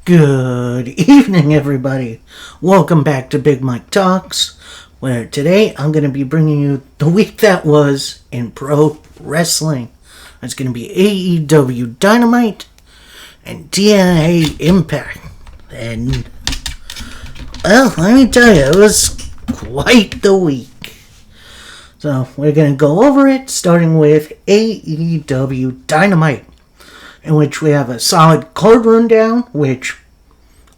Good evening, everybody. Welcome back to Big Mike Talks, where today I'm going to be bringing you the week that was in pro wrestling. It's going to be AEW Dynamite and TNA Impact. And, well, let me tell you, it was quite the week. So, we're going to go over it, starting with AEW Dynamite, in which we have a solid card rundown, which,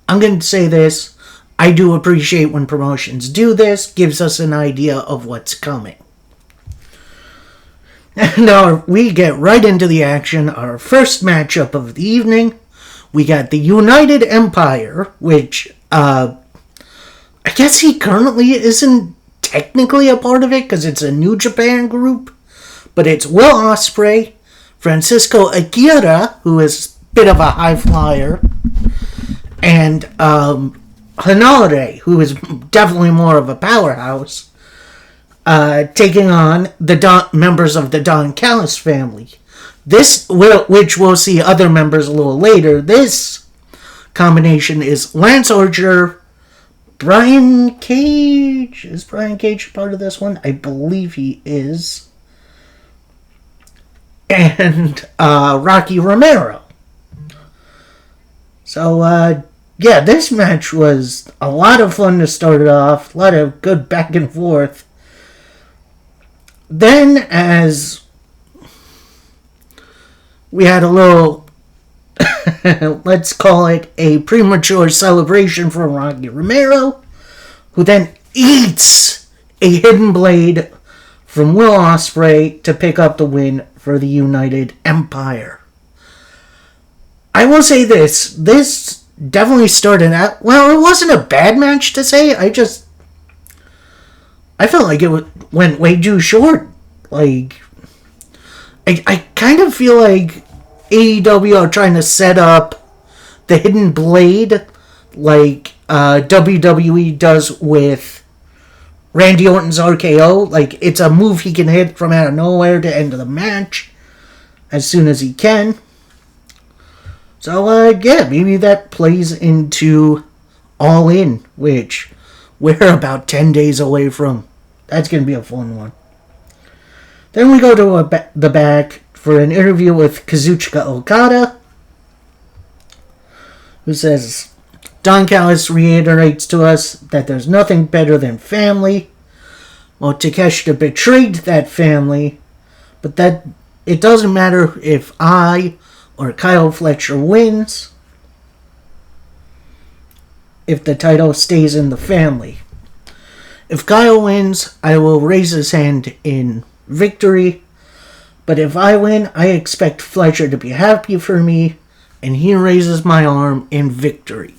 I'm going to say this, I do appreciate when promotions do this, gives us an idea of what's coming. And we get right into the action. Our first matchup of the evening, we got the United Empire, which, I guess he currently isn't technically a part of it, because it's a New Japan group, but it's Will Ospreay, Francisco Akira, who is a bit of a high flyer, and Hanare, who is definitely more of a powerhouse, taking on the members of the Don Callis family. Which we'll see other members a little later. This combination is Lance Archer, Brian Cage. Is Brian Cage part of this one? I believe he is. And Rocky Romero. So, this match was a lot of fun to start it off. A lot of good back and forth. Then, as we had a little, let's call it a premature celebration for Rocky Romero, who then eats a hidden blade from Will Ospreay to pick up the win for the United Empire. I will say this definitely started out, well, it wasn't a bad match to say, I felt like it went way too short. Like, I kind of feel like AEW are trying to set up the hidden blade like WWE does with Randy Orton's RKO. Like, it's a move he can hit from out of nowhere to end the match as soon as he can. So, maybe that plays into All In, which we're about 10 days away from. That's going to be a fun one. Then we go to the back for an interview with Kazuchika Okada, who says, Don Callis reiterates to us that there's nothing better than family. Well, Takeshita betrayed that family, but that it doesn't matter if I or Kyle Fletcher wins if the title stays in the family. If Kyle wins, I will raise his hand in victory, but if I win, I expect Fletcher to be happy for me, and he raises my arm in victory.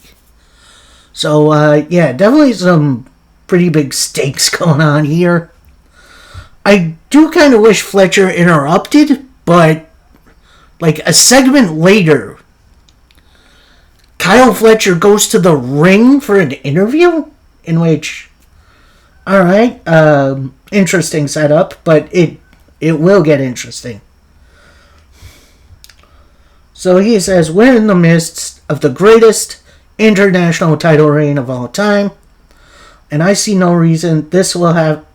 So, definitely some pretty big stakes going on here. I do kind of wish Fletcher interrupted, but like a segment later, Kyle Fletcher goes to the ring for an interview, in which, alright, interesting setup, but it will get interesting. So he says, we're in the midst of the greatest international title reign of all time, and I see no reason this will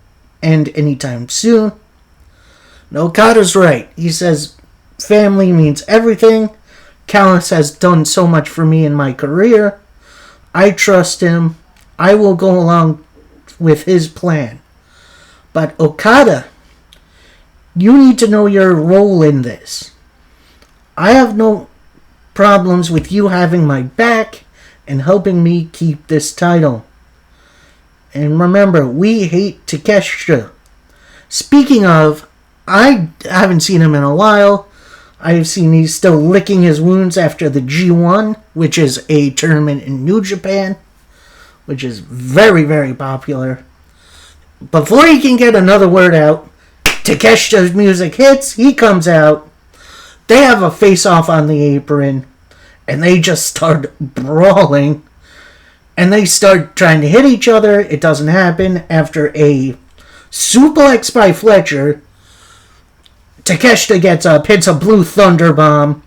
end anytime soon. And Okada's right. He says, family means everything. Callis has done so much for me in my career. I trust him. I will go along with his plan. But Okada, you need to know your role in this. I have no problems with you having my back and helping me keep this title. And remember, we hate Takeshita. Speaking of, I haven't seen him in a while. I've seen he's still licking his wounds after the G1, which is a tournament in New Japan, which is very, very popular. Before he can get another word out, Takeshita's music hits, he comes out, they have a face-off on the apron, and they just start brawling, and they start trying to hit each other. It doesn't happen. After a suplex by Fletcher, Takeshita gets up, hits a blue thunder bomb,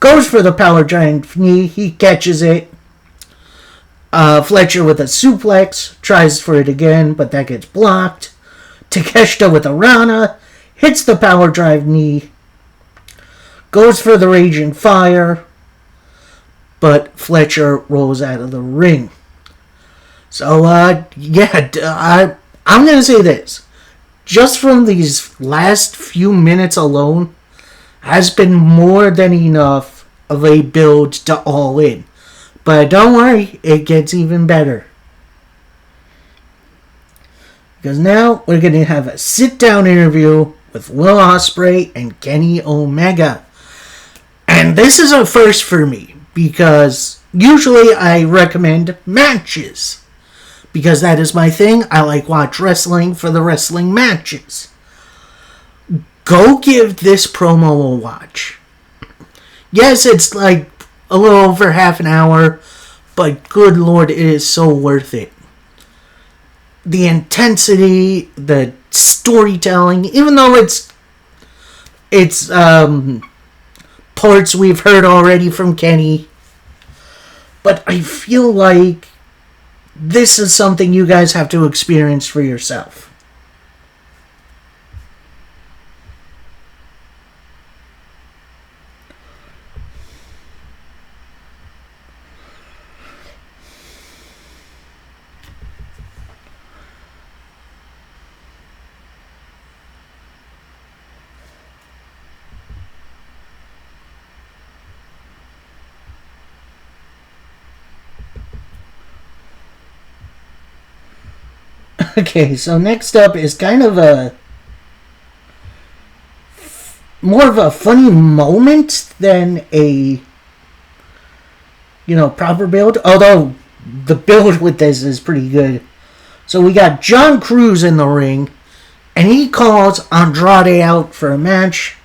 goes for the power giant knee, he catches it, Fletcher with a suplex, tries for it again, but that gets blocked. Takeshita with a Rana, hits the power drive knee, goes for the Raging Fire, but Fletcher rolls out of the ring. So, I'm going to say this. Just from these last few minutes alone, has been more than enough of a build to All In. But don't worry, it gets even better. Because now we're going to have a sit-down interview with Will Ospreay and Kenny Omega. And this is a first for me, because usually I recommend matches. Because that is my thing. I like watch wrestling for the wrestling matches. Go give this promo a watch. Yes, it's like a little over half an hour, but good lord, it is so worth it. The intensity, the storytelling, even though it's parts we've heard already from Kenny, but I feel like this is something you guys have to experience for yourself. Okay, so next up is kind of more of a funny moment than a, proper build. Although, the build with this is pretty good. So we got John Cruz in the ring, and he calls Andrade out for a match.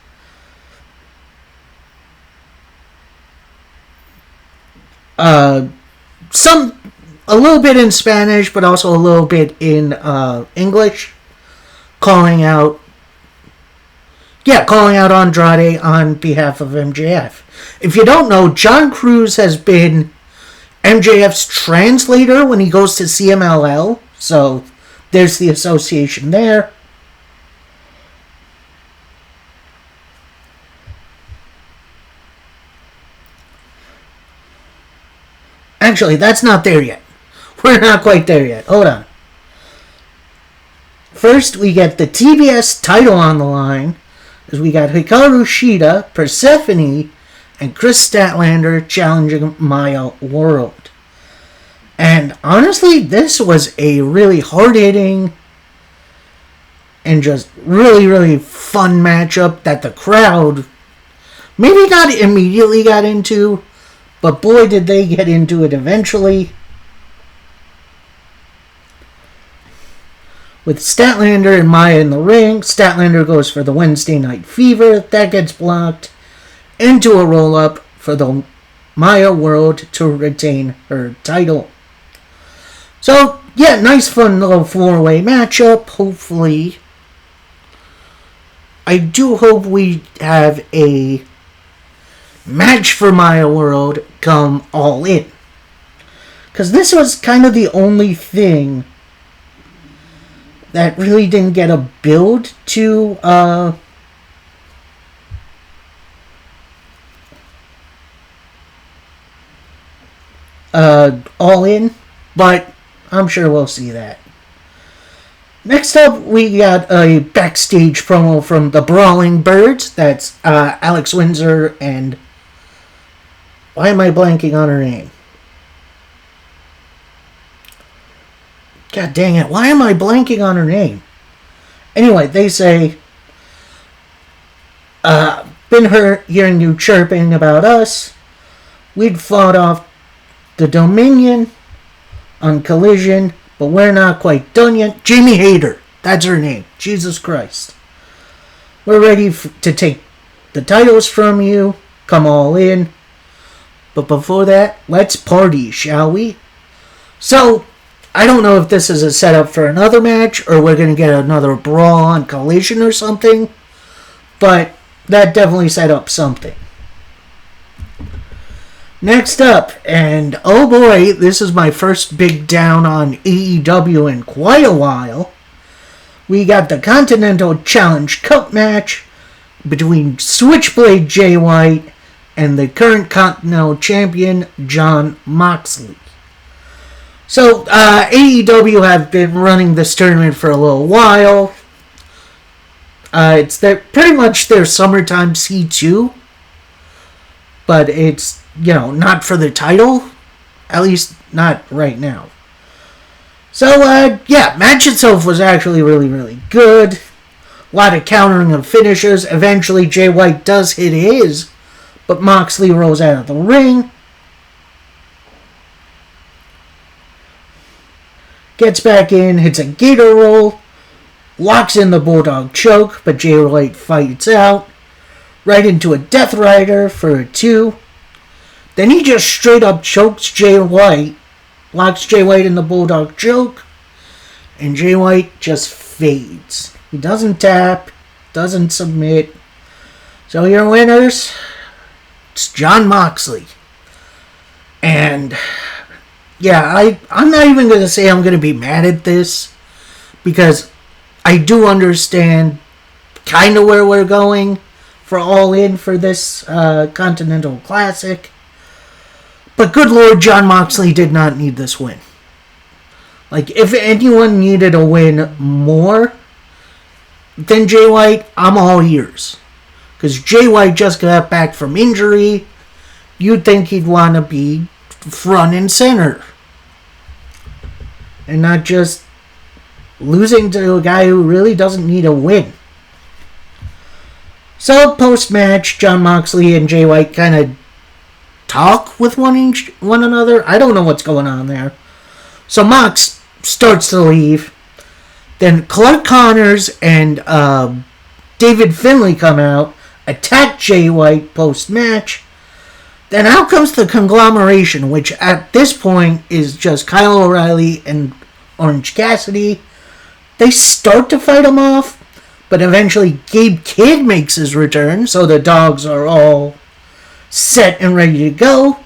A little bit in Spanish, but also a little bit in English, calling out Andrade on behalf of MJF. If you don't know, John Cruz has been MJF's translator when he goes to CMLL, so there's the association there. Actually, that's not there yet. We're not quite there yet. Hold on. First, we get the TBS title on the line, as we got Hikaru Shida, Persephone, and Chris Statlander challenging Maya World. And honestly, this was a really hard-hitting and just really, really fun matchup that the crowd maybe not immediately got into, but boy did they get into it eventually. With Statlander and Maya in the ring, Statlander goes for the Wednesday Night Fever. That gets blocked. Into a roll-up for the Maya World to retain her title. So, yeah, nice fun little four-way matchup. Hopefully, I do hope we have a match for Maya World come All In. Because this was kind of the only thing that really didn't get a build to All In, but I'm sure we'll see that. Next up, we got a backstage promo from the Brawling Birds. That's Alex Windsor and... why am I blanking on her name? God dang it, why am I blanking on her name? Anyway, they say, been hearing you chirping about us. We'd fought off the Dominion on Collision, but we're not quite done yet. Jamie Hayter, that's her name. Jesus Christ. We're ready to take the titles from you. Come All In. But before that, let's party, shall we? So, I don't know if this is a setup for another match or we're going to get another brawl on Collision or something, but that definitely set up something. Next up, and oh boy, this is my first big down on AEW in quite a while. We got the Continental Challenge Cup match between Switchblade Jay White and the current Continental Champion Jon Moxley. So, AEW have been running this tournament for a little while. It's pretty much their summertime C2, but it's, not for the title, at least not right now. So, match itself was actually really, really good. A lot of countering of finishers. Eventually, Jay White does hit his, but Moxley rolls out of the ring. Gets back in, hits a gator roll, locks in the Bulldog choke, but Jay White fights out. Right into a Death Rider for a 2. Then he just straight up chokes Jay White, locks Jay White in the Bulldog choke, and Jay White just fades. He doesn't tap, doesn't submit. So your winners, it's Jon Moxley. And I'm not even going to say I'm going to be mad at this, because I do understand kind of where we're going for All In for this Continental Classic. But good Lord, Jon Moxley did not need this win. Like, if anyone needed a win more than Jay White, I'm all ears. Because Jay White just got back from injury. You'd think he'd want to be front and center. And not just losing to a guy who really doesn't need a win. So, post-match, Jon Moxley and Jay White kind of talk with one another. I don't know what's going on there. So Mox starts to leave. Then Clark Connors and David Finlay come out, attack Jay White post-match. Then out comes the conglomeration, which at this point is just Kyle O'Reilly and Orange Cassidy. They start to fight him off, but eventually Gabe Kidd makes his return, so the dogs are all set and ready to go.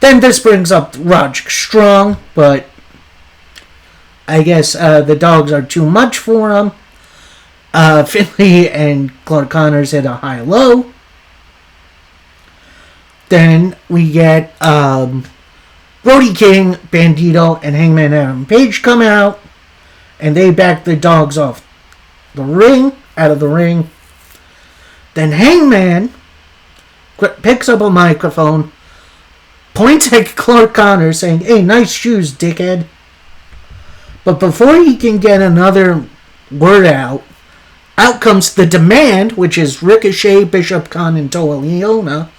Then this brings up Roderick Strong, but I guess the dogs are too much for him. Finlay and Clark Connors hit a high-low. Then we get Brody King, Bandito, and Hangman Adam Page come out, and they back the dogs off the ring, out of the ring. Then Hangman picks up a microphone, points at Clark Connors, saying, "Hey, nice shoes, dickhead." But before he can get another word out comes the Demand, which is Ricochet, Bishop Khan, and Toa Liona,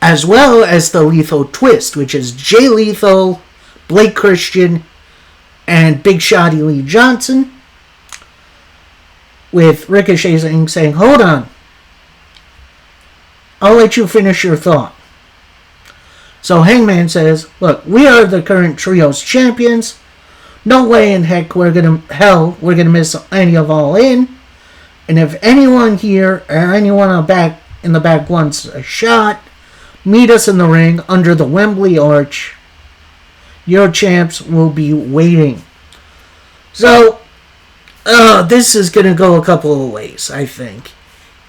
as well as the Lethal Twist, which is Jay Lethal, Blake Christian, and Big Shotty Lee Johnson, with Ricochet saying, "Hold on, I'll let you finish your thought." So Hangman says, "Look, we are the current Trios champions. No way in heck we're gonna miss any of All In. And if anyone here or anyone in the back wants a shot, meet us in the ring under the Wembley Arch. Your champs will be waiting." So, this is gonna go a couple of ways, I think.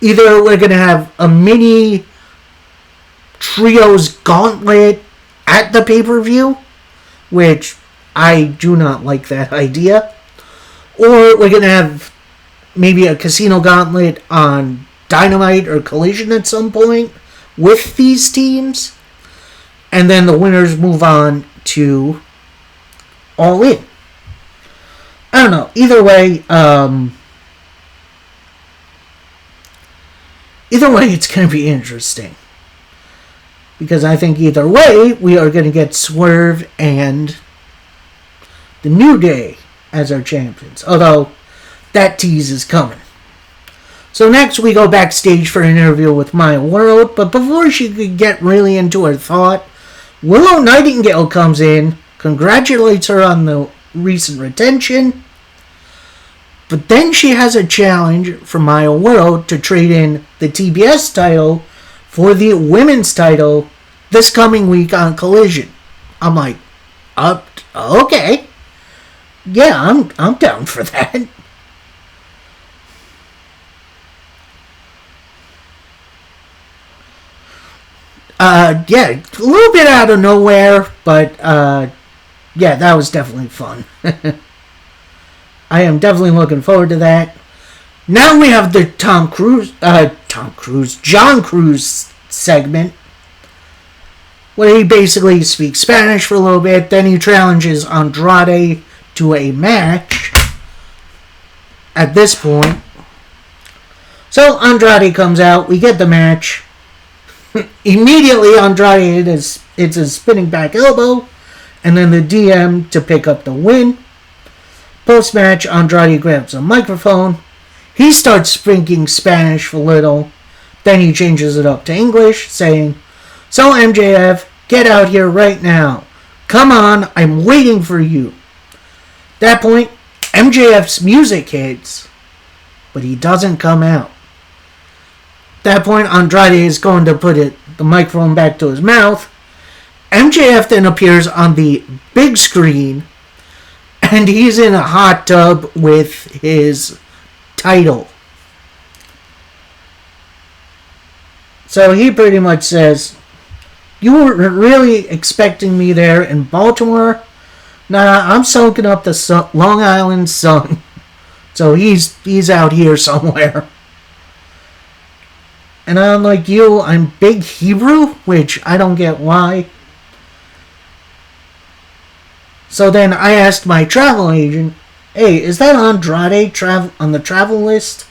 Either we're going to have a mini Trios Gauntlet at the pay-per-view, which I do not like that idea. Or we're going to have maybe a Casino Gauntlet on Dynamite or Collision at some point with these teams. And then the winners move on to All In. I don't know. Either way, it's going to be interesting. Because I think either way, we are going to get Swerve and the New Day as our champions. Although, that tease is coming. So next we go backstage for an interview with Maya World. But before she could get really into her thought, Willow Nightingale comes in, congratulates her on the recent retention. But then she has a challenge for Maya World to trade in the TBS title for the women's title, this coming week on Collision. I'm like, okay. Yeah, I'm down for that. Yeah, a little bit out of nowhere, but yeah, that was definitely fun. I am definitely looking forward to that. Now we have the John Cruz segment, where he basically speaks Spanish for a little bit, then he challenges Andrade to a match at this point. So Andrade comes out, we get the match. Immediately Andrade hits a spinning back elbow, and then the DM to pick up the win. Post-match, Andrade grabs a microphone. He starts speaking Spanish for a little. Then he changes it up to English, saying, "So MJF, get out here right now. Come on, I'm waiting for you." At that point, MJF's music hits, but he doesn't come out. At that point, Andrade is going to put the microphone back to his mouth. MJF then appears on the big screen, and he's in a hot tub with his title. So he pretty much says, "You were really expecting me there in Baltimore? Nah, I'm soaking up the Long Island sun." So he's out here somewhere. And unlike you, I'm Big Hebrew, which I don't get why. So then I asked my travel agent, "Hey, is that Andrade on the travel list?"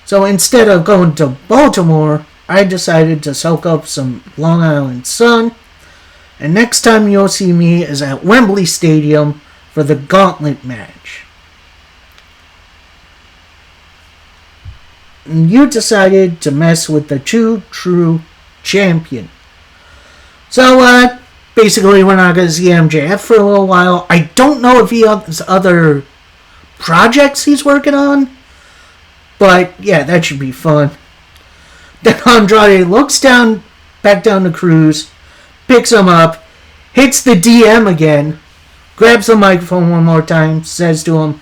So instead of going to Baltimore, I decided to soak up some Long Island sun. And next time you'll see me is at Wembley Stadium for the Gauntlet match. And you decided to mess with the true champion. So, basically, we're not going to see MJF for a little while. I don't know if he has other projects he's working on. But, yeah, that should be fun. Then Andrade looks back down to Cruz, picks him up, hits the DM again, grabs the microphone one more time, says to him,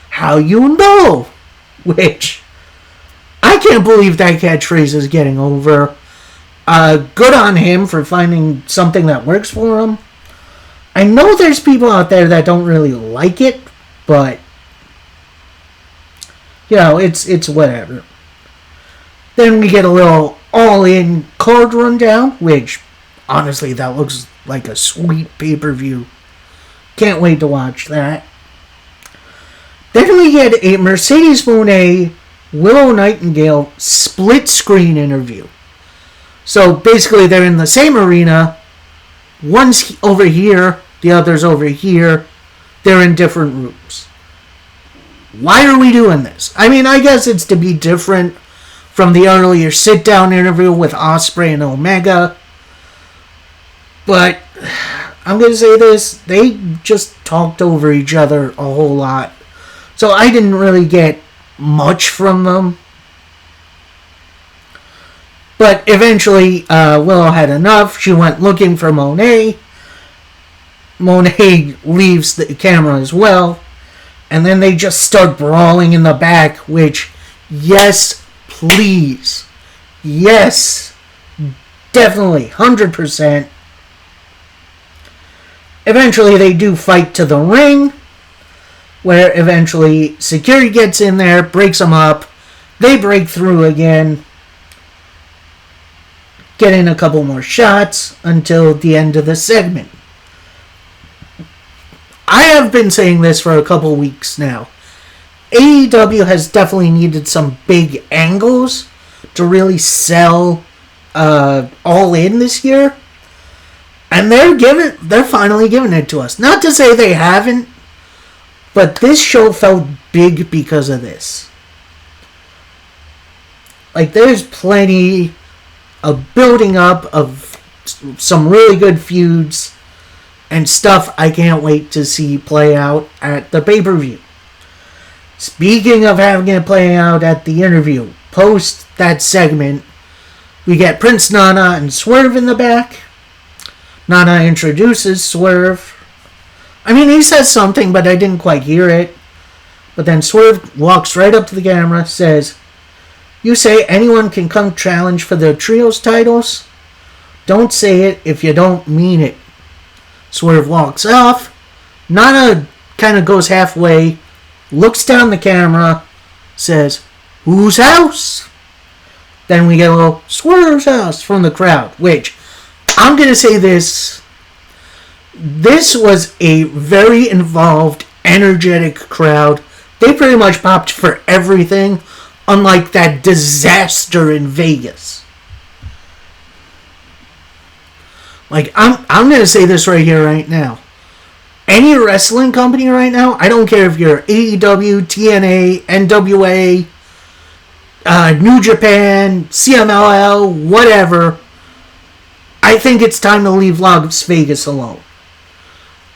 "How you know?" Which, I can't believe that catchphrase is getting over. Good on him for finding something that works for him. I know there's people out there that don't really like it, but, you know, it's whatever. Then we get a little all-in card rundown, which, honestly, that looks like a sweet pay-per-view. Can't wait to watch that. Then we get a Mercedes Moné, Willow Nightingale split-screen interview. So, basically, they're in the same arena. One's over here, the other's over here. They're in different rooms. Why are we doing this? I mean, I guess it's to be different from the earlier sit-down interview with Ospreay and Omega. But I'm going to say this, they just talked over each other a whole lot. So I didn't really get much from them. But eventually, Willow had enough. She went looking for Moné. Moné leaves the camera as well. And then they just start brawling in the back, which, yes, please. Yes. Definitely. 100%. Eventually, they do fight to the ring, where eventually security gets in there, breaks them up. They break through again, get in a couple more shots until the end of the segment. I have been saying this for a couple weeks now. AEW has definitely needed some big angles to really sell All In this year. And they're finally giving it to us. Not to say they haven't, but this show felt big because of this. Like, there's plenty of building up of some really good feuds and stuff I can't wait to see play out at the pay-per-view. Speaking of having it play out at the interview, post that segment, we get Prince Nana and Swerve in the back. Nana introduces Swerve. I mean, he says something, but I didn't quite hear it. But then Swerve walks right up to the camera, says, "You say anyone can come challenge for the trios titles? Don't say it if you don't mean it." Swerve walks off. Nana kind of goes halfway, looks down the camera, says, "Whose house?" Then we get a little Swerve's house from the crowd, which I'm going to say this. This was a very involved, energetic crowd. They pretty much popped for everything, unlike that disaster in Vegas. Like, I'm going to say this right here, right now. Any wrestling company right now, I don't care if you're AEW, TNA, NWA, New Japan, CMLL, whatever, I think it's time to leave Las Vegas alone.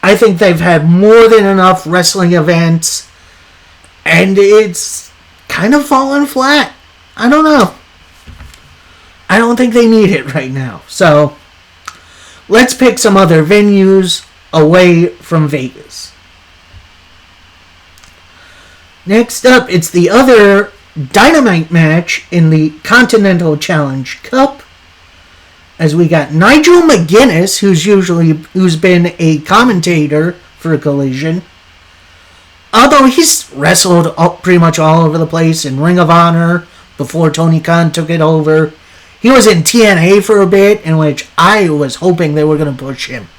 I think they've had more than enough wrestling events, and it's kind of fallen flat. I don't know. I don't think they need it right now. So, let's pick some other venues away from Vegas. Next up, it's the other Dynamite match in the Continental Challenge Cup, as we got Nigel McGuinness, who's been a commentator for Collision. Although he's wrestled pretty much all over the place in Ring of Honor before Tony Khan took it over. He was in TNA for a bit, in which I was hoping they were going to push him,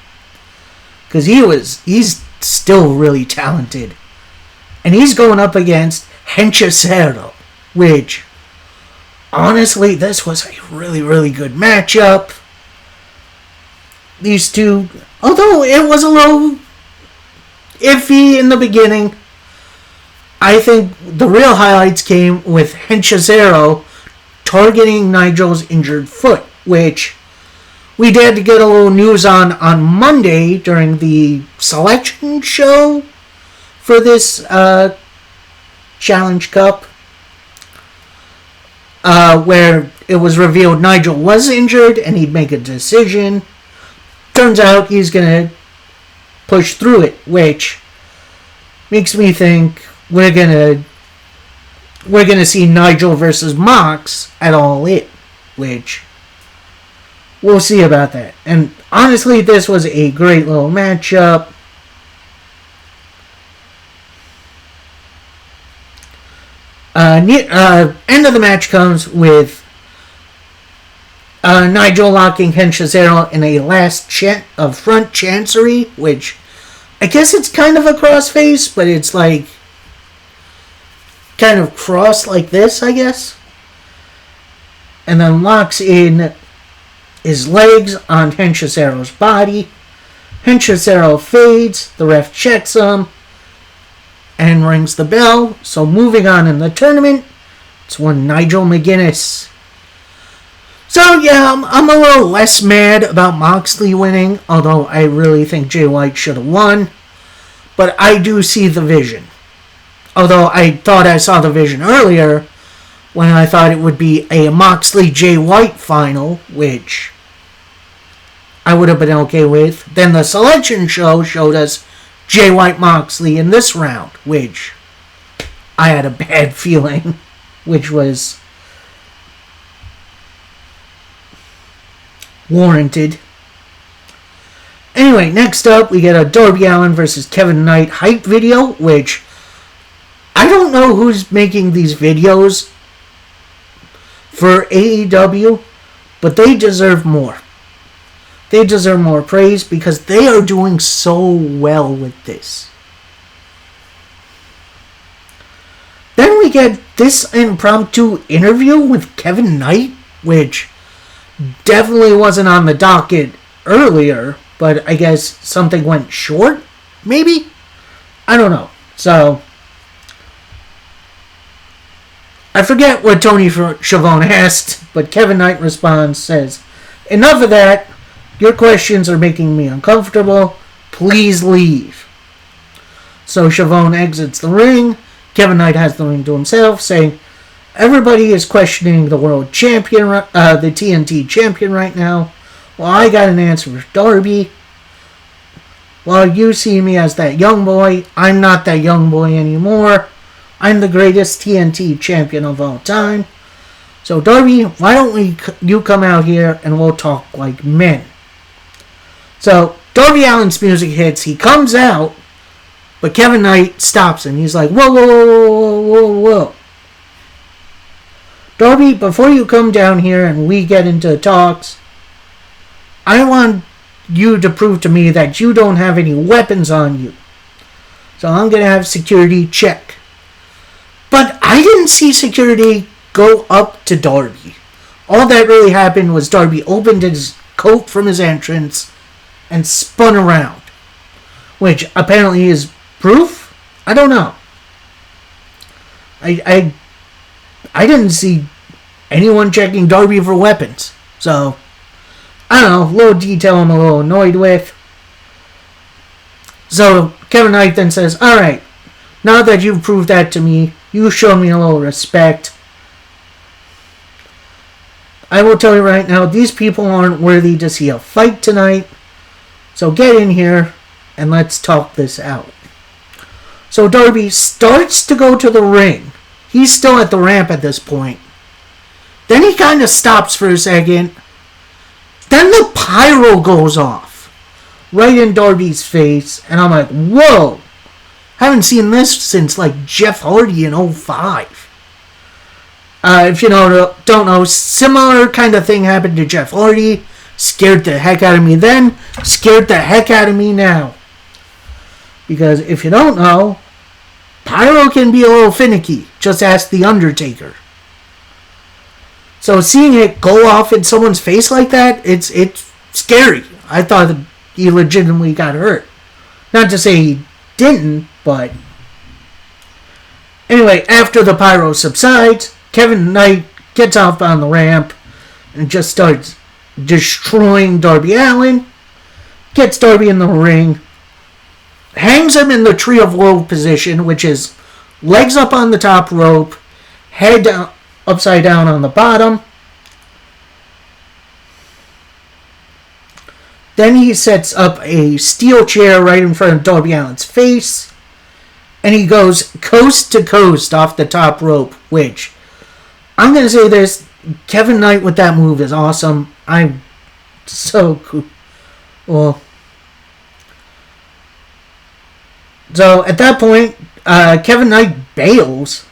because he's still really talented. And he's going up against Hechicero, which, honestly, this was a really, really good matchup. These two, although it was a little iffy in the beginning, I think the real highlights came with Hechicero targeting Nigel's injured foot, which we did get a little news on Monday during the selection show for this Challenge Cup, where it was revealed Nigel was injured and he'd make a decision. Turns out he's going to push through it, which makes me think we're going to see Nigel versus Mox at All In, which we'll see about that. And honestly, this was a great little matchup. End of the match comes with Nigel locking Hechicero in a last front chancery, which I guess it's kind of a crossface, but it's like kind of crossed like this, I guess. And then locks in his legs on Hechicero's body. Hechicero fades, the ref checks him, and rings the bell. So moving on in the tournament, it's one Nigel McGuinness. So yeah, I'm a little less mad about Moxley winning, although I really think Jay White should have won. But I do see the vision. Although I thought I saw the vision earlier when I thought it would be a Moxley-Jay White final, which I would have been okay with. Then the selection show showed us Jay White Moxley in this round, which I had a bad feeling, which was warranted. Anyway, next up we get a Darby Allin versus Kevin Knight hype video, which I don't know who's making these videos for AEW, but they deserve more. They deserve more praise because they are doing so well with this. Then we get this impromptu interview with Kevin Knight, which definitely wasn't on the docket earlier, but I guess something went short, maybe? I don't know. So, I forget what Tony Schiavone asked, but Kevin Knight responds, says, "Enough of that. Your questions are making me uncomfortable. Please leave." So Schiavone exits the ring. Kevin Knight has the ring to himself, saying, "Everybody is questioning the world champion, the TNT champion right now. Well, I got an answer for Darby. Well, you see me as that young boy. I'm not that young boy anymore. I'm the greatest TNT champion of all time. So, Darby, why don't you come out here and we'll talk like men? So, Darby Allin's music hits. He comes out, but Kevin Knight stops him. He's like, whoa, whoa, whoa, whoa, whoa, whoa. Darby, before you come down here and we get into talks, I want you to prove to me that you don't have any weapons on you. So I'm going to have security check. But I didn't see security go up to Darby. All that really happened was Darby opened his coat from his entrance and spun around. Which apparently is proof? I don't know. I didn't see anyone checking Darby for weapons. So, I don't know, little detail I'm a little annoyed with. So, Kevin Knight then says, alright, now that you've proved that to me, you show me a little respect. I will tell you right now, these people aren't worthy to see a fight tonight. So get in here and let's talk this out. So Darby starts to go to the ring. He's still at the ramp at this point. Then he kind of stops for a second. Then the pyro goes off. Right in Darby's face. And I'm like, whoa. Haven't seen this since like Jeff Hardy in 2005. If you don't know, similar kind of thing happened to Jeff Hardy. Scared the heck out of me then. Scared the heck out of me now. Because if you don't know, pyro can be a little finicky. Just ask The Undertaker. So seeing it go off in someone's face like that, it's scary. I thought that he legitimately got hurt. Not to say he didn't, but... Anyway, after the pyro subsides, Kevin Knight gets off on the ramp and just starts destroying Darby Allin. Gets Darby in the ring. Hangs him in the Tree of Woe position, which is legs up on the top rope, head down, upside down on the bottom. Then he sets up a steel chair right in front of Darby Allin's face. And he goes coast to coast off the top rope, which, I'm going to say this, Kevin Knight with that move is awesome. I'm so cool. Well, so at that point, Kevin Knight bails.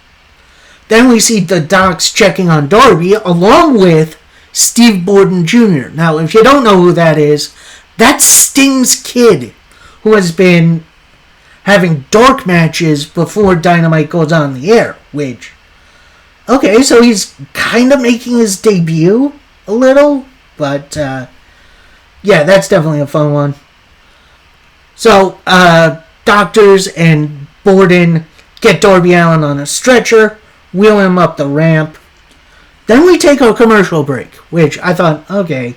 Then we see the docs checking on Darby along with Steve Borden Jr. Now, if you don't know who that is, that's Sting's kid who has been having dark matches before Dynamite goes on the air, which... Okay, so he's kind of making his debut a little, but yeah, that's definitely a fun one. So, doctors and Borden get Darby Allin on a stretcher, wheel him up the ramp. Then we take a commercial break, which I thought, okay,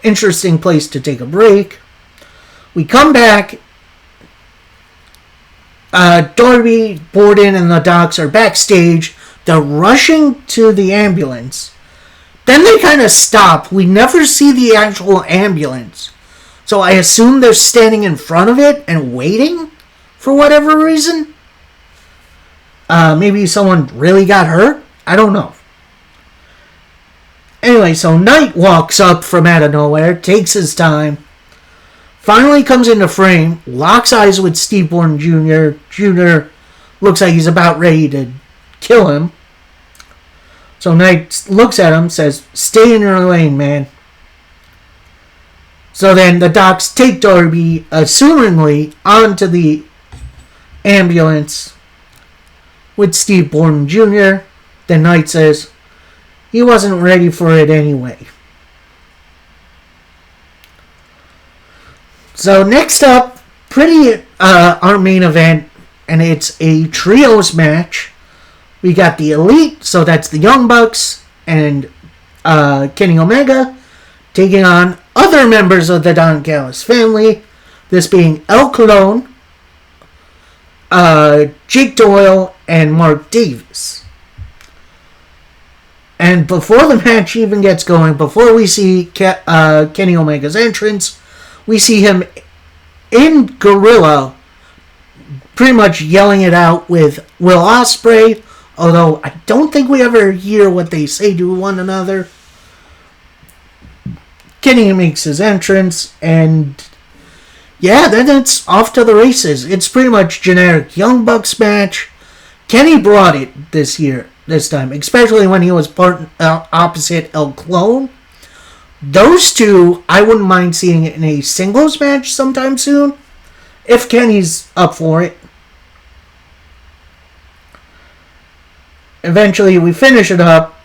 interesting place to take a break. We come back. Darby, Borden, and the docs are backstage. They're rushing to the ambulance. Then they kind of stop. We never see the actual ambulance. So I assume they're standing in front of it and waiting for whatever reason. Maybe someone really got hurt? I don't know. Anyway, so Knight walks up from out of nowhere, takes his time, finally comes into frame, locks eyes with Steve Borden Jr. Jr. looks like he's about ready to kill him. So Knight looks at him, says, "Stay in your lane, man." So then the docs take Darby, assumingly, onto the ambulance with Steve Borden Jr. Then Knight says, he wasn't ready for it anyway. So next up, our main event, and it's a trios match. We got the Elite, so that's the Young Bucks and Kenny Omega, taking on other members of the Don Callis family, this being El Colon, Jake Doyle, and Mark Davis. And before the match even gets going, before we see Kenny Omega's entrance, we see him in Gorilla pretty much yelling it out with Will Ospreay, although I don't think we ever hear what they say to one another. Kenny makes his entrance, and yeah, then it's off to the races. It's pretty much generic Young Bucks match. Kenny brought it this time, especially when he was opposite El Clone. Those two, I wouldn't mind seeing it in a singles match sometime soon, if Kenny's up for it. Eventually, we finish it up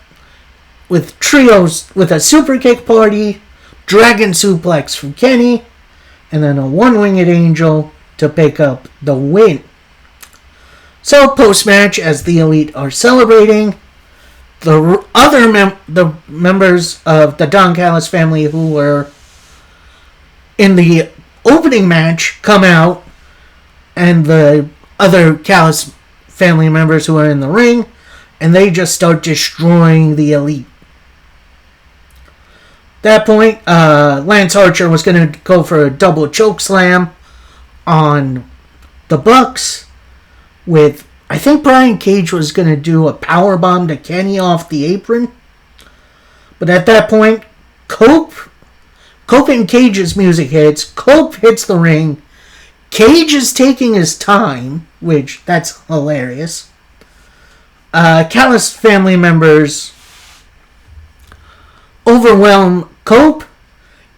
with trios, with a super kick party, dragon suplex from Kenny, and then a one-winged angel to pick up the win. So, post-match, as the Elite are celebrating, the other the members of the Don Callis family who were in the opening match come out, and the other Callis family members who are in the ring, and they just start destroying the Elite. At that point, Lance Archer was going to go for a double choke slam on the Bucks, with, I think Brian Cage was going to do a powerbomb to Kenny off the apron. But at that point, Cope and Cage's music hits. Cope hits the ring. Cage is taking his time, which, that's hilarious. Callis family members overwhelm Cope.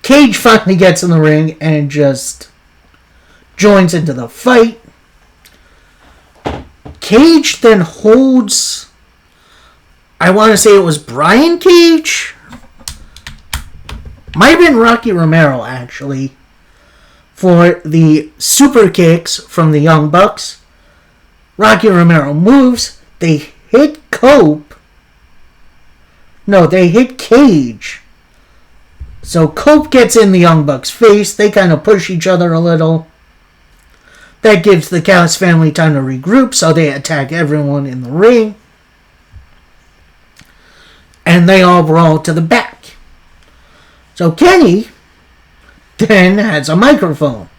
Cage finally gets in the ring and just joins into the fight. Cage then holds, I want to say it was Brian Cage? Might have been Rocky Romero, actually, for the super kicks from the Young Bucks. Rocky Romero moves. They hit Cope. No, they hit Cage. So Cope gets in the Young Bucks' face. They kind of push each other a little. That gives the Callis family time to regroup, so they attack everyone in the ring. And they all brawl to the back. So Kenny then has a microphone.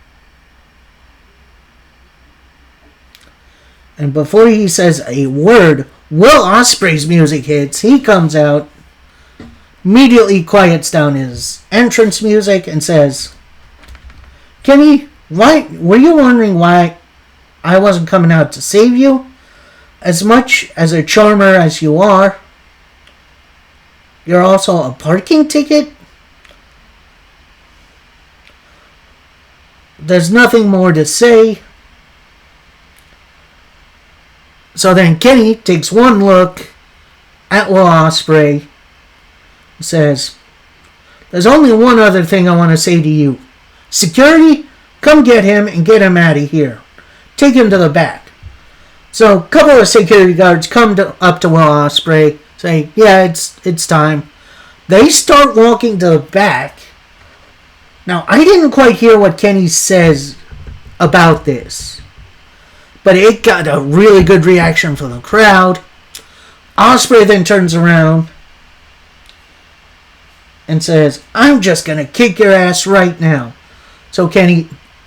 And before he says a word, Will Ospreay's music hits. He comes out, immediately quiets down his entrance music, and says, Kenny, why were you wondering why I wasn't coming out to save you? As much as a charmer as you are, you're also a parking ticket? There's nothing more to say. So then Kenny takes one look at Will Ospreay and says, there's only one other thing I want to say to you. Security, come get him and get him out of here. Take him to the back. So a couple of security guards come up to Will Ospreay, say, yeah, it's time. They start walking to the back. Now, I didn't quite hear what Kenny says about this, but it got a really good reaction from the crowd. Ospreay then turns around and says, I'm just going to kick your ass right now. So Will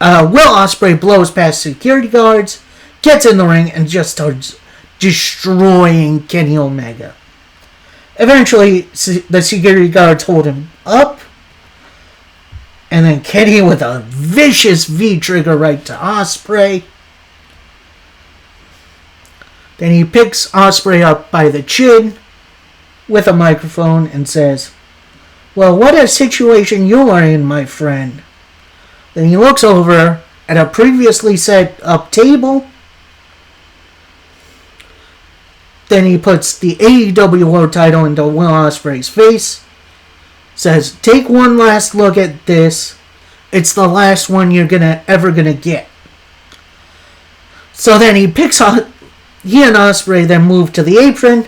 Ospreay blows past security guards, gets in the ring, and just starts destroying Kenny Omega. Eventually, the security guards hold him up, and then Kenny with a vicious V-trigger right to Ospreay. Then he picks Ospreay up by the chin with a microphone and says, well, what a situation you are in, my friend. Then he looks over at a previously set up table. Then he puts the AEW World title into Will Ospreay's face. Says, take one last look at this. It's the last one you're ever gonna get. So then he and Ospreay then move to the apron.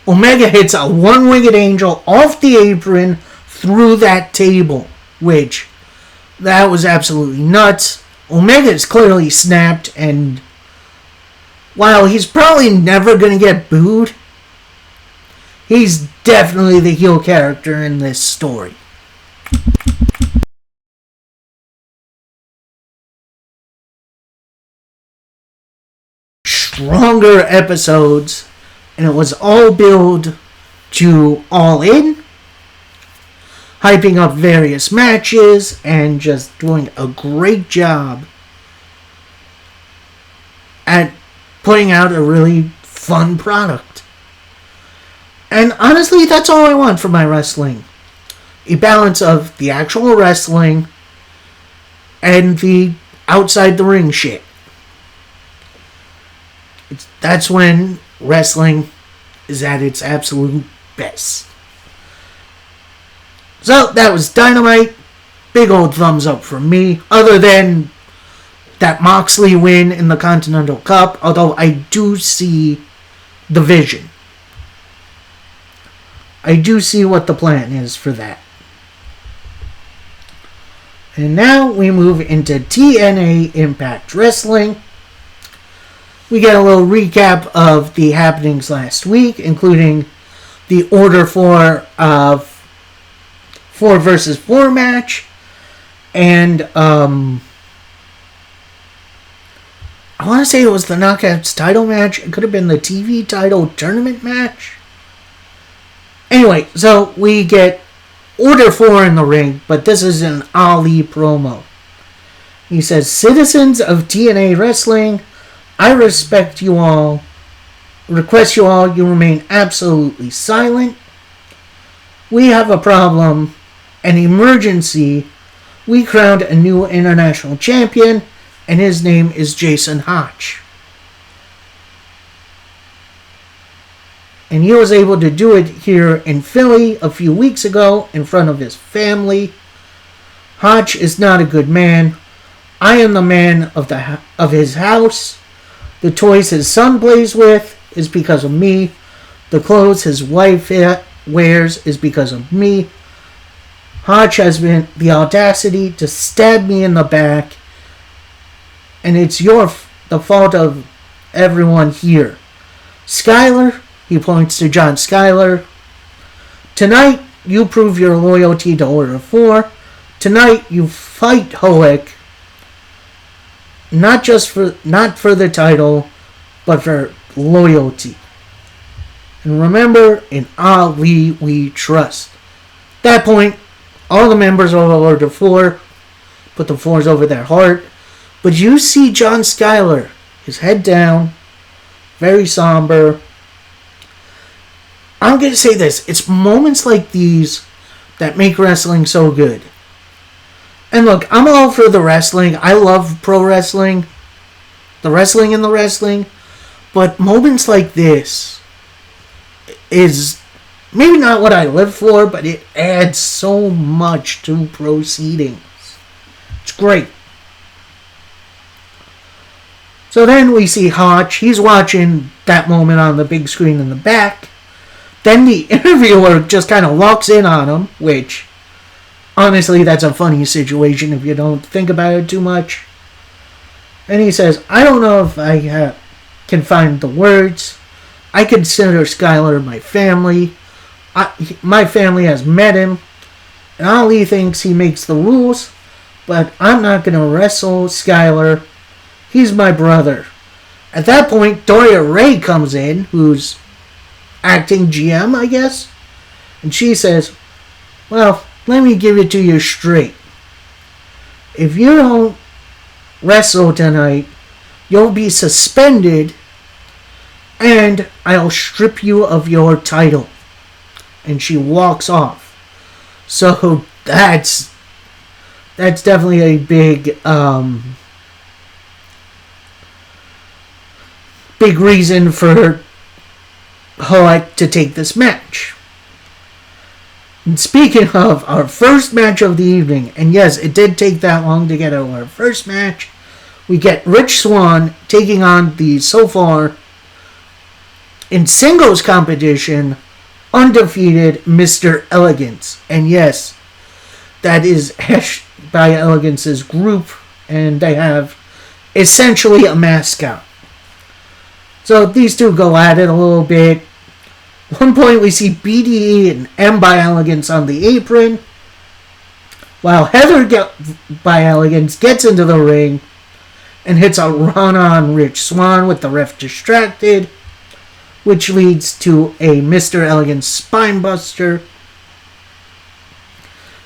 Omega hits a one-winged angel off the apron through that table, which, that was absolutely nuts. Omega is clearly snapped, and while he's probably never going to get booed, He's definitely the heel character in this story. Stronger episodes, and it was all build to All In, hyping up various matches and just doing a great job at putting out a really fun product. And honestly, that's all I want from my wrestling. A balance of the actual wrestling and the outside the ring shit. That's when wrestling is at its absolute best. So that was Dynamite. Big old thumbs up from me. Other than that Moxley win in the Continental Cup. Although I do see the vision. I do see what the plan is for that. And now we move into TNA Impact Wrestling. We get a little recap of the happenings last week, including the Order 4 4 versus 4 match. And I want to say it was the Knockouts title match. It could have been the TV title tournament match. Anyway, so we get Order 4 in the ring, but this is an Ali promo. He says, "Citizens of TNA Wrestling, I request you all, you remain absolutely silent. We have a problem, an emergency. We crowned a new international champion, and his name is Jason Hotch. And he was able to do it here in Philly a few weeks ago in front of his family. Hotch is not a good man. I am the man of his house. The toys his son plays with is because of me. The clothes his wife wears is because of me. Hotch has been the audacity to stab me in the back, and it's the fault of everyone here. Skyler," he points to John Skyler, "tonight you prove your loyalty to Order 4. Tonight you fight Hoek, not for the title, but for loyalty. And remember, in Ali we trust." At that point, all the members of Order 4 put the 4s over their heart. But you see John Skyler, his head down, very somber. I'm going to say this. It's moments like these that make wrestling so good. And look, I'm all for the wrestling. I love pro wrestling. The wrestling and the wrestling. But moments like this is maybe not what I live for, but it adds so much to proceedings. It's great. So then we see Hotch. He's watching that moment on the big screen in the back. Then the interviewer just kind of walks in on him, which, honestly, that's a funny situation if you don't think about it too much. And he says, "I don't know if I can find the words. I consider Skyler my family. My family has met him. And Ali thinks he makes the rules. But I'm not going to wrestle Skyler. He's my brother." At that point, Doria Ray comes in, who's acting GM, I guess. And she says, "Well, let me give it to you straight. If you don't wrestle tonight, you'll be suspended, and I'll strip you of your title." And she walks off. So that's definitely a big reason for Hoek to take this match. And speaking of our first match of the evening, and yes, it did take that long to get our first match, we get Rich Swann taking on the, so far, in singles competition, undefeated Mr. Elegance. And yes, that is Ash by Elegance's group, and they have essentially a mascot. So these two go at it a little bit. One point we see BDE and M by Elegance on the apron, while Heather by Elegance gets into the ring and hits a run on Rich Swann with the ref distracted, which leads to a Mr. Elegance spinebuster.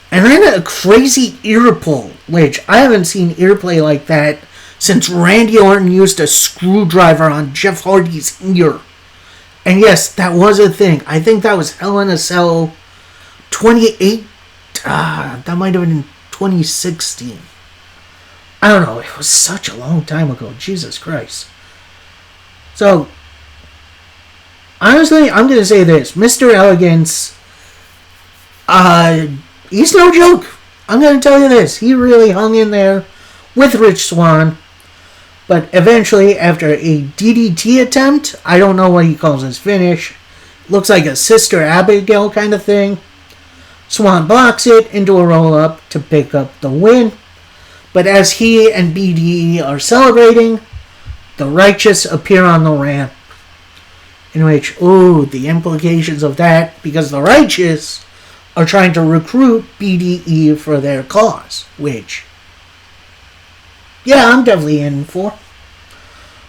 And then a crazy ear pull, which I haven't seen ear play like that since Randy Orton used a screwdriver on Jeff Hardy's ear. And yes, that was a thing. I think that was Hell in a Cell 28. That might have been in 2016. I don't know. It was such a long time ago. Jesus Christ. So, honestly, I'm going to say this. Mr. Elegance, he's no joke. I'm going to tell you this. He really hung in there with Rich Swann. But eventually, after a DDT attempt, I don't know what he calls his finish. Looks like a Sister Abigail kind of thing. Swann blocks it into a roll-up to pick up the win. But as he and BDE are celebrating, the Righteous appear on the ramp. In which, the implications of that, because the Righteous are trying to recruit BDE for their cause, which, yeah, I'm definitely in for.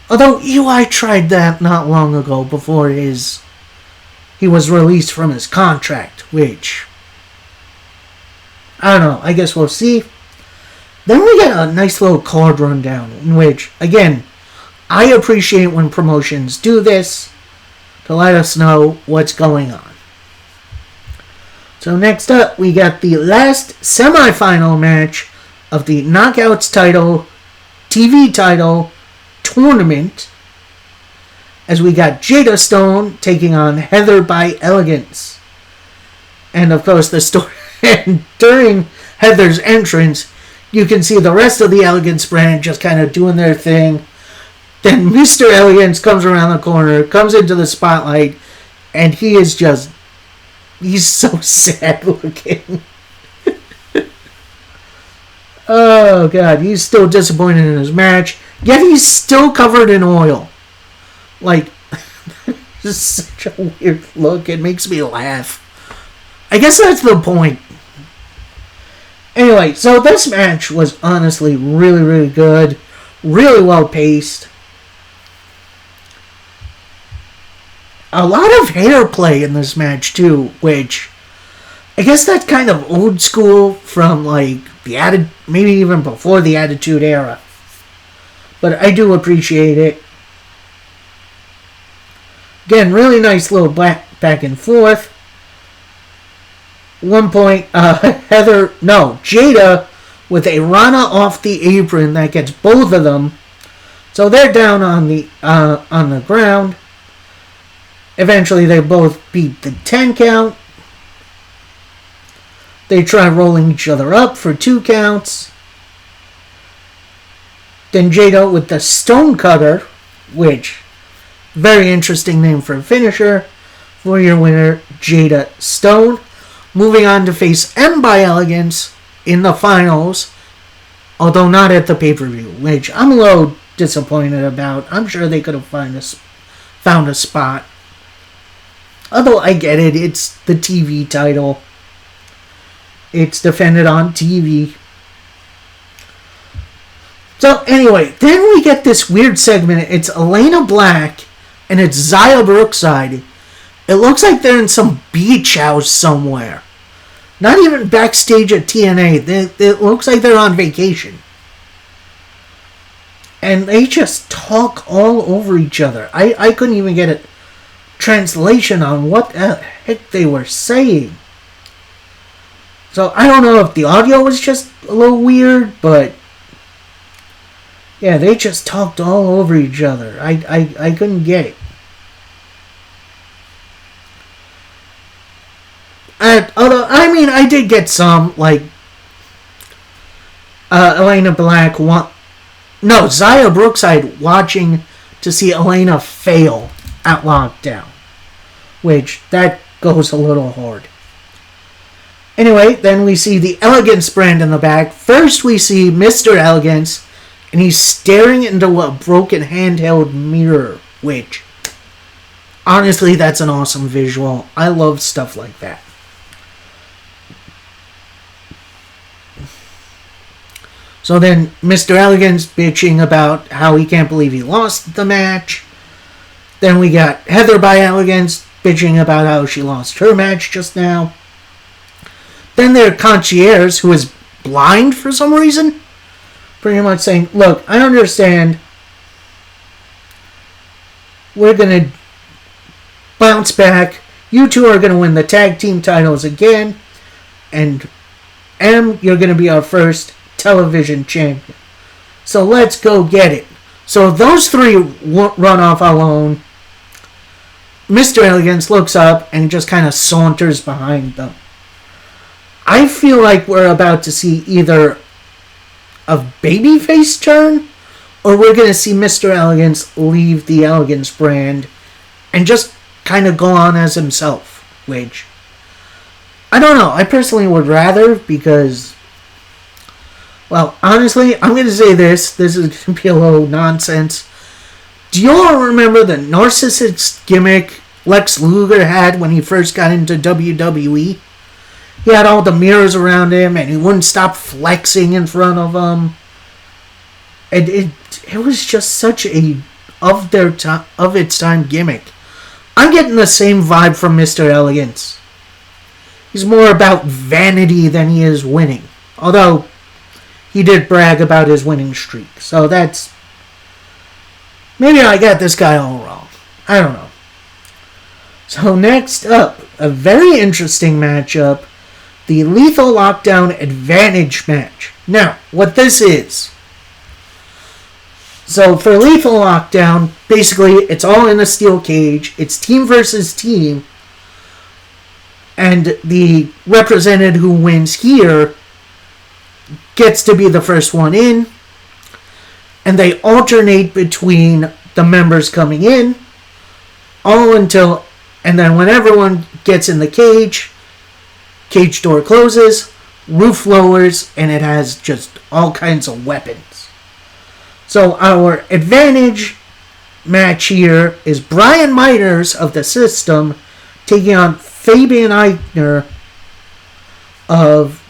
Although Eli tried that not long ago before he was released from his contract, which, I don't know, I guess we'll see. Then we get a nice little card rundown in which, again, I appreciate when promotions do this to let us know what's going on. So next up, we got the last semifinal match of the Knockouts title, TV title tournament, as we got Jada Stone taking on Heather by Elegance. And of course, the story, and during Heather's entrance, you can see the rest of the Elegance brand just kind of doing their thing. Then Mr. Elegance comes around the corner, comes into the spotlight, and he's so sad looking. Oh god, he's still disappointed in his match, yet he's still covered in oil. Like, this is such a weird look, it makes me laugh. I guess that's the point. Anyway, so this match was honestly really, really good. Really well paced. A lot of hair play in this match too, which I guess that's kind of old school from like maybe even before the Attitude Era. But I do appreciate it. Again, really nice little back and forth. One point, Jada with a Rana off the apron that gets both of them. So they're down on the ground. Eventually, they both beat the 10 count. They try rolling each other up for 2 counts. Then Jada with the Stone Cutter, which, very interesting name for a finisher, for your winner, Jada Stone. Moving on to face M by Elegance in the finals, although not at the pay-per-view, which I'm a little disappointed about. I'm sure they could have found a spot. Although I get it, it's the TV title. It's defended on TV. So anyway, then we get this weird segment. It's Elena Black and it's Xia Brookside. It looks like they're in some beach house somewhere. Not even backstage at TNA. It looks like they're on vacation. And they just talk all over each other. I couldn't even get a translation on what the heck they were saying. So I don't know if the audio was just a little weird, but yeah, they just talked all over each other. I couldn't get it. Although, I mean, I did get some, like, Elena Black, Xia Brookside watching to see Elena fail at Lockdown. Which, that goes a little hard. Anyway, then we see the Elegance brand in the back. First we see Mr. Elegance, and he's staring into a broken handheld mirror, which, Honestly, that's an awesome visual. I love stuff like that. So then Mr. Elegant's bitching about how he can't believe he lost the match. Then we got Heather by Elegance bitching about how she lost her match just now. Then their concierge, who is blind for some reason, pretty much saying, look, I understand. We're going to bounce back. You two are going to win the tag team titles again. And M, you're going to be our first television champion. So let's go get it. So those three run off alone. Mr. Elegance looks up and just kind of saunters behind them. I feel like we're about to see either a babyface turn, or we're going to see Mr. Elegance leave the Elegance brand and just kind of go on as himself, which I don't know. I personally would rather, because, well, honestly, I'm going to say this. This is going to be a little nonsense. Do you all remember the narcissist gimmick Lex Luger had when he first got into WWE? He had all the mirrors around him, and he wouldn't stop flexing in front of them. And it was just such a of its time gimmick. I'm getting the same vibe from Mr. Elegance. He's more about vanity than he is winning. Although he did brag about his winning streak, so that's, maybe I got this guy all wrong. I don't know. So next up, a very interesting matchup. The Lethal Lockdown Advantage match. Now, what this is. So, for Lethal Lockdown, basically, it's all in a steel cage. It's team versus team. And the representative who wins here gets to be the first one in. And they alternate between the members coming in. All until... And then when everyone gets in the cage door closes, roof lowers, and it has just all kinds of weapons. So our advantage match here is Brian Myers of the System taking on Fabian Eichner of...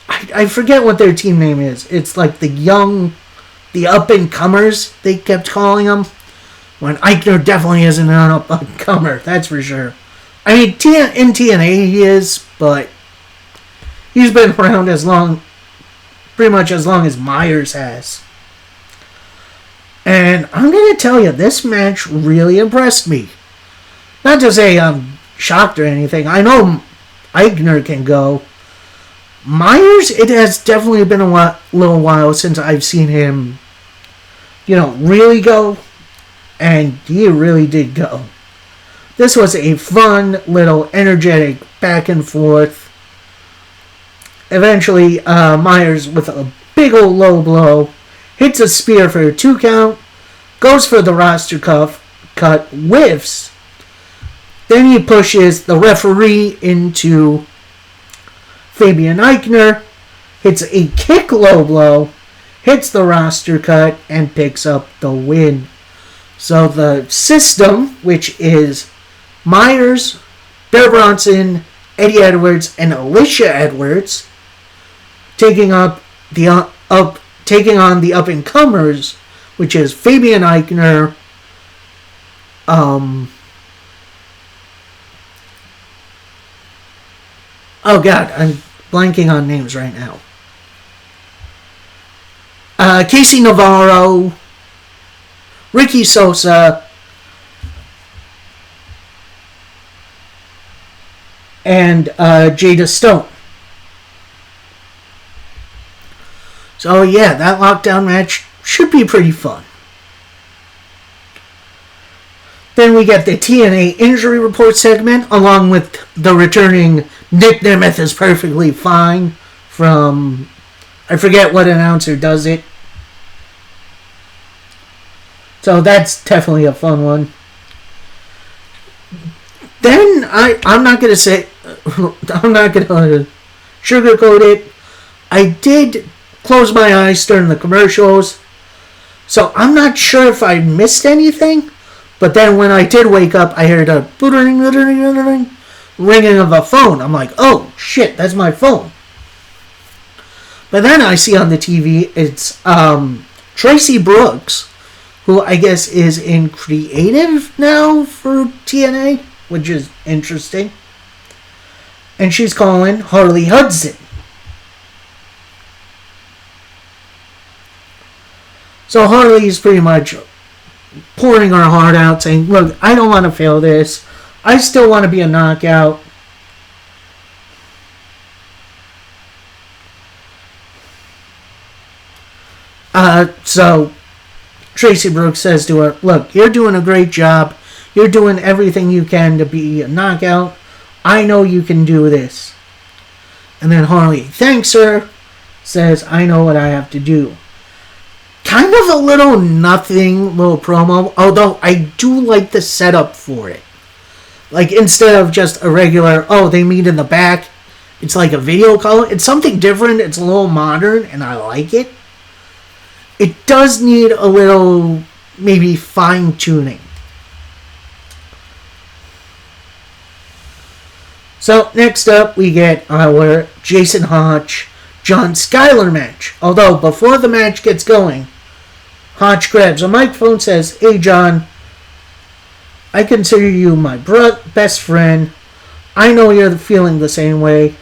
I forget what their team name is. It's like the up-and-comers, they kept calling them. When Eichner definitely isn't an up-and-comer, that's for sure. I mean, in TNA he is, but he's been around pretty much as long as Myers has. And I'm going to tell you, this match really impressed me. Not to say I'm shocked or anything. I know Eichner can go. Myers, it has definitely been a little while since I've seen him, really go. And he really did go. This was a fun, little, energetic back and forth. Eventually, Myers, with a big old low blow, hits a spear for a 2 count, goes for the roster cut, whiffs. Then he pushes the referee into Fabian Eichner, hits a kick low blow, hits the roster cut, and picks up the win. So the System, which is Myers, Bear Bronson, Eddie Edwards, and Alicia Edwards, taking on the up-and-comers, which is Fabian Eichner, oh god, I'm blanking on names right now. Casey Navarro, Ricky Sosa, and Jada Stone. So yeah, that lockdown match should be pretty fun. Then we get the TNA injury report segment, along with the returning Nick Nemeth is perfectly fine from... I forget what announcer does it. So that's definitely a fun one. Then I'm not going to say... I'm not going to sugarcoat it. I did close my eyes during the commercials. So I'm not sure if I missed anything. But then when I did wake up, I heard a ringing of a phone. I'm like, oh shit, that's my phone. But then I see on the TV it's Tracy Brooks, who I guess is in creative now for TNA, which is interesting. And she's calling Harley Hudson. So Harley's pretty much pouring her heart out, saying, look, I don't want to fail this. I still want to be a knockout. So Tracy Brooks says to her, look, you're doing a great job. You're doing everything you can to be a knockout. I know you can do this. And then Harley thanks her, says, I know what I have to do. Kind of a little promo, although I do like the setup for it. Like, instead of just a regular, they meet in the back, it's like a video call. It's something different, it's a little modern, and I like it. It does need a little, maybe, fine-tuning. So, next up, we get our Jason Hotch, John Skyler match. Although, before the match gets going, Hotch grabs a microphone, says, hey, John, I consider you my best friend. I know you're feeling the same way.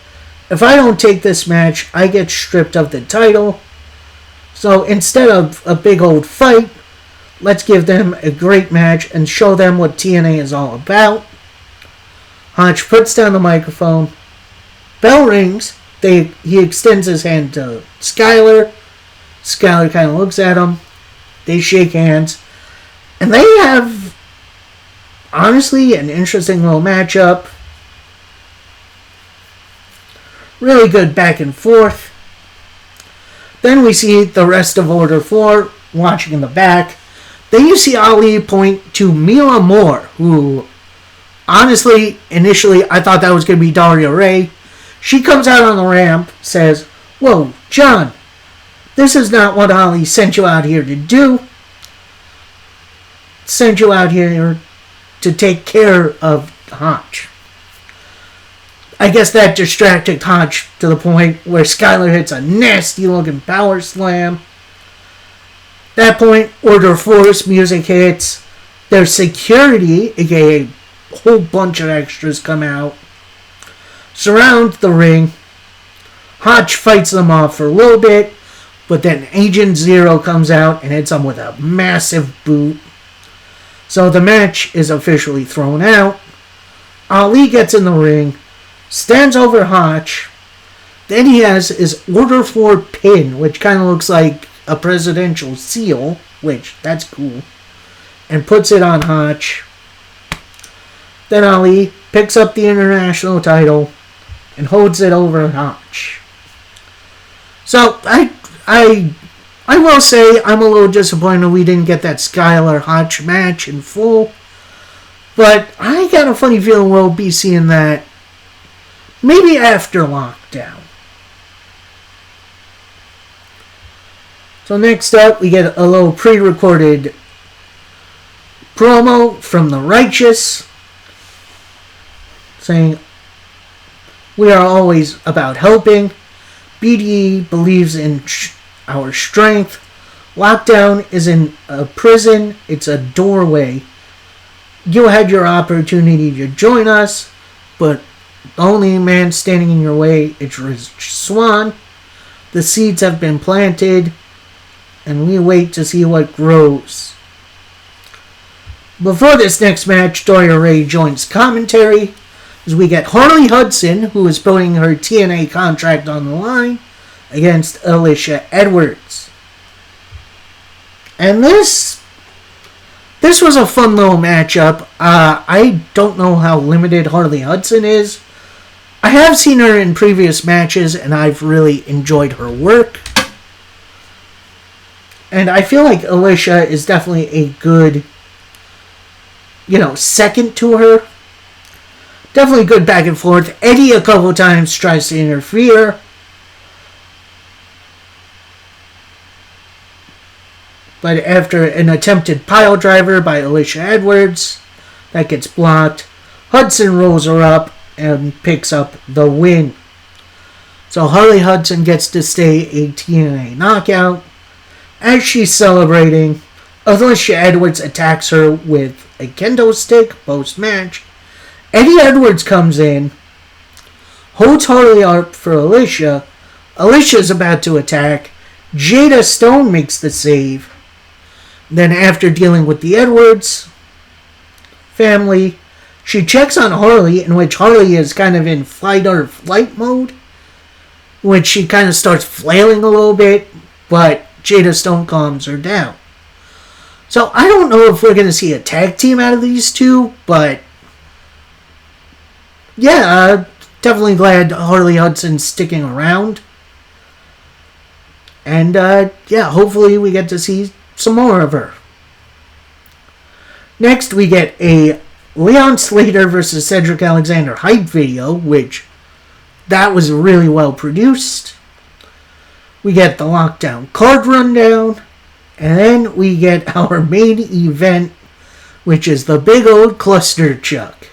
If I don't take this match, I get stripped of the title. So instead of a big old fight, let's give them a great match and show them what TNA is all about. Hotch puts down the microphone. Bell rings. He extends his hand to Skyler. Skyler kind of looks at him. They shake hands. And they have, honestly, an interesting little matchup. Really good back and forth. Then we see the rest of Order 4 watching in the back. Then you see Ali point to Mila Moore, who, honestly, initially, I thought that was going to be Daria Ray. She comes out on the ramp, says, whoa, John, this is not what Ali sent you out here to do. Sent you out here to take care of Hotch. I guess that distracted Hotch to the point where Skyler hits a nasty looking power slam. At that point, Order 4's music hits. Their security, aka a whole bunch of extras, come out. Surround the ring. Hotch fights them off for a little bit, but then Agent Zero comes out and hits them with a massive boot. So the match is officially thrown out. Ali gets in the ring, stands over Hotch. Then he has his Order 4 pin, which kind of looks like a presidential seal, which, that's cool, and puts it on Hotch. Then Ali picks up the international title and holds it over Hotch. So, I will say I'm a little disappointed we didn't get that Skyler Hotch match in full. But I got a funny feeling we'll be seeing that maybe after Lockdown. So next up, we get a little pre-recorded promo from The Righteous saying, we are always about helping. BDE believes in our strength. Lockdown isn't a prison, it's a doorway. You had your opportunity to join us, but the only man standing in your way is Rich Swann. The seeds have been planted, and we wait to see what grows. Before this next match, Daria Ray joins commentary as we get Harley Hudson, who is putting her TNA contract on the line, against Alicia Edwards. And this was a fun little matchup. I don't know how limited Harley Hudson is. I have seen her in previous matches, and I've really enjoyed her work. And I feel like Alicia is definitely a good, second to her. Definitely good back and forth. Eddie a couple times tries to interfere. But after an attempted pile driver by Alicia Edwards, that gets blocked, Hudson rolls her up and picks up the win. So Harley Hudson gets to stay a TNA knockout. As she's celebrating, Alicia Edwards attacks her with a kendo stick post-match. Eddie Edwards comes in, holds Harley up for Alicia. Alicia's about to attack. Jada Stone makes the save. Then after dealing with the Edwards family, she checks on Harley, in which Harley is kind of in fight or flight mode, which she kind of starts flailing a little bit, but Jada Stone calms her down. So I don't know if we're going to see a tag team out of these two, but yeah, definitely glad Harley Hudson's sticking around. And yeah, hopefully we get to see some more of her. Next, we get a Leon Slater versus Cedric Alexander hype video, which that was really well produced. We get the Lockdown card rundown, and then we get our main event, which is the big old cluster chuck.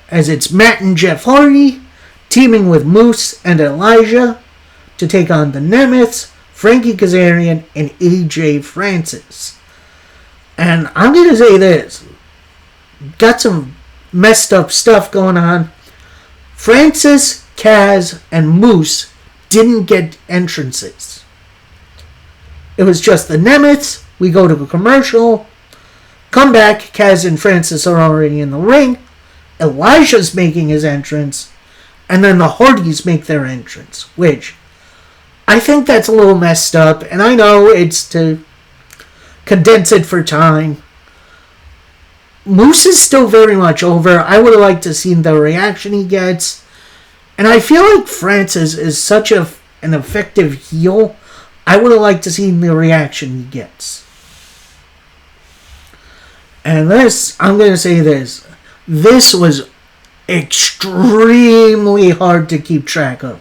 As it's Matt and Jeff Hardy teaming with Moose and Elijah to take on the Nemeths, Frankie Kazarian, and AJ Francis. And I'm going to say this. Got some messed up stuff going on. Francis, Kaz, and Moose didn't get entrances. It was just the Nemeths. We go to a commercial. Come back. Kaz and Francis are already in the ring. Elijah's making his entrance. And then the Hardys make their entrance. Which, I think that's a little messed up. And I know it's to condense it for time. Moose is still very much over. I would have liked to see the reaction he gets. And I feel like Francis is such an effective heel. I would have liked to see the reaction he gets. And this, I'm going to say this. This was extremely hard to keep track of.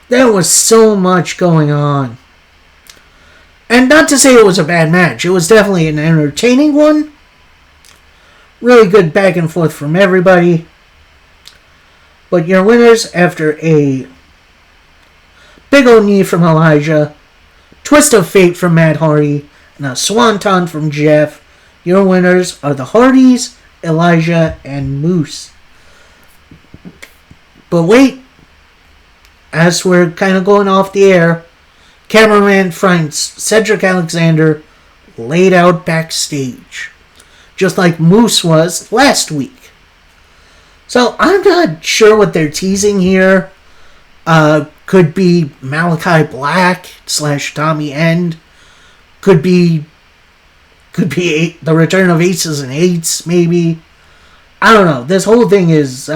There was so much going on. And not to say it was a bad match. It was definitely an entertaining one. Really good back and forth from everybody. But your winners after a big old knee from Elijah, twist of fate from Matt Hardy, and a swanton from Jeff. Your winners are the Hardys, Elijah, and Moose. But wait, as we're kind of going off the air, cameraman finds Cedric Alexander laid out backstage, just like Moose was last week. So I'm not sure what they're teasing here. Could be Malachi Black / Tommy End. Could be the return of Aces and Eights, maybe. I don't know. This whole thing is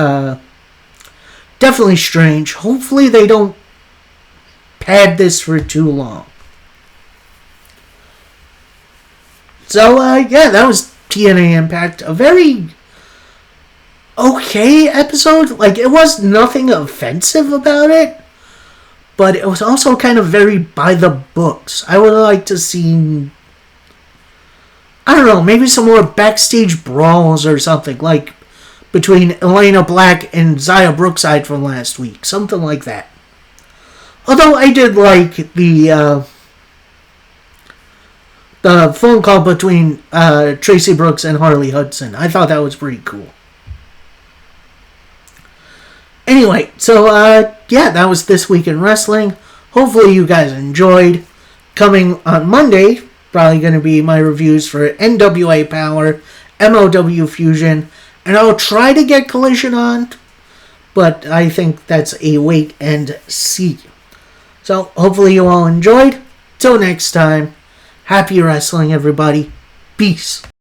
definitely strange. Hopefully they don't pad this for too long. So, yeah, that was TNA Impact. A very okay episode. Like, it was nothing offensive about it, but it was also kind of very by the books. I would have liked to see, I don't know, maybe some more backstage brawls or something, like between Elena Black and Xia Brookside from last week. Something like that. Although I did like the phone call between Tracy Brooks and Harley Hudson. I thought that was pretty cool. Anyway, so yeah, that was This Week in Wrestling. Hopefully you guys enjoyed. Coming on Monday, probably going to be my reviews for NWA Power, MOW Fusion, and I'll try to get Collision on, but I think that's a wait and see. So hopefully you all enjoyed. Till next time, happy wrestling, everybody. Peace.